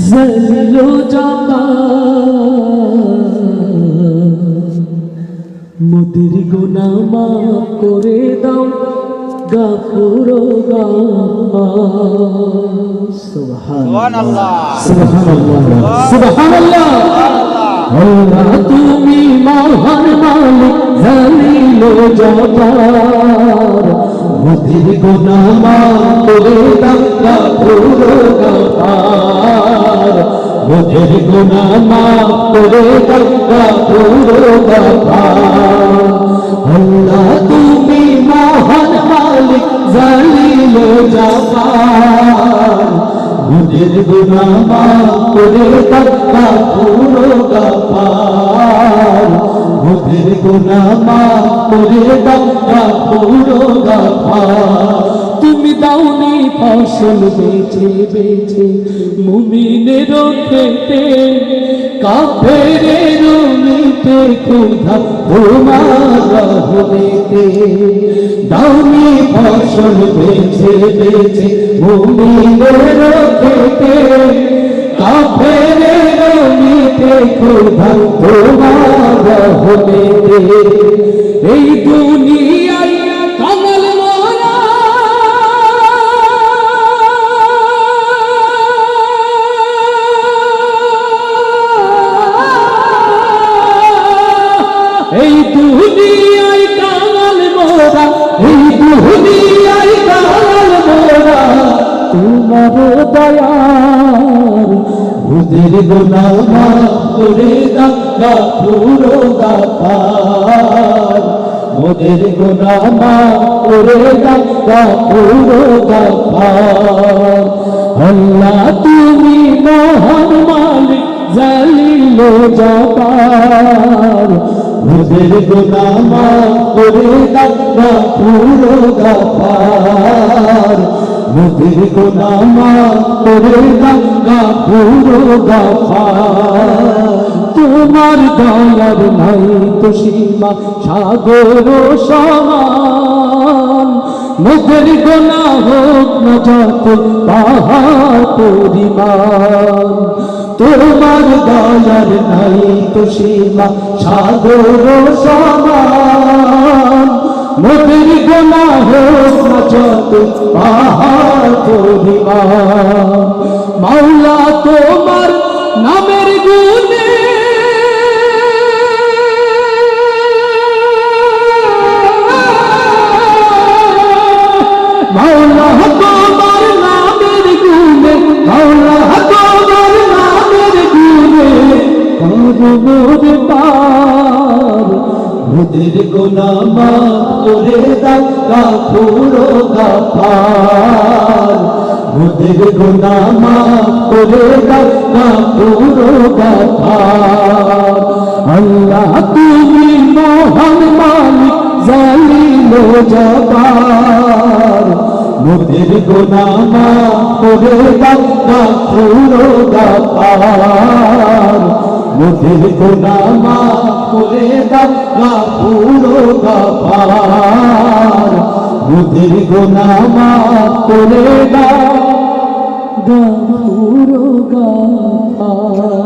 জলিলো মোদের গুনাহ মাফ করে দাও গাফুর সুবহানাল্লাহ সুবহানাল্লাহ সুবহানাল্লাহ আল্লাহ তুমি মহান মালিক জলিল জব্বার মোদের গুনাহ মাফ করে দাও গাফুর গাফার মোদের গুনাহ মাফ করে দাও গাফুর গাফার আল্লাহ তুমি মহান মালিক জলিল জব্বার মোদের গুনাহ মাফ করে দাও গাফুর গাফার মোদের গুনাহ মাফ করে দাও গাফুর গাফার তুমি দাওনি ফসল বেছে বেছে মুমিনের খেতে কাফেরের মিটে ক্ষুধা তোমার রহমতে দাওনি ফসল বেছে বেছে মুমিনের খেতে কাফেরের মিটে ক্ষুধা তোমার রহমতে এই দুনিয়ায় কামাল মোরা এই দুনিয়ায় কামাল মোরা এই দুনিয়ায় কামাল মোরা তোমার দয়ার ওদের গুনাহ মাফ করে দাও গাফুর গাফার ওদের গুনাহ মাফ করে দাও গাফুর গাফার আল্লাহ তুমি মহান মালিক জলিল জব্বার ওদের গুনাহ মাফ করে দাও গাফুর গাফার মোদের গুনাহ মাফ করে দাও গাফুর গাফার তোমার দয়ার নাই তো সীমা সাগর সমান মোদের গুনাহ হোক না যত পাহাড় পরিমাণ তোমার দয়ার নাই তো সীমা সাগর সমান মোদের গুনাহ হোক না যত পাহাড় পরিমাণ মাওলা তোমার নামের গুণে মাওলা তোমার নামের গুণে মাওলা তোমার নামের গুণে করো মোর পার মোদের গুনাহ মাফ করে দাও গাফুর গাফার মোদের গুনাহ মাফ করে দাও গাফুর গাফার আল্লাহ তুমি মহান মালিক জলিল জব্বার মোদের গুনাহ মাফ করে দাও গাফুর গাফার মোদের গুনাহ মাফ করে দাও গাফুর গাফার মোদের গুনাহ মাফ করে দাও গাফুর গাফার।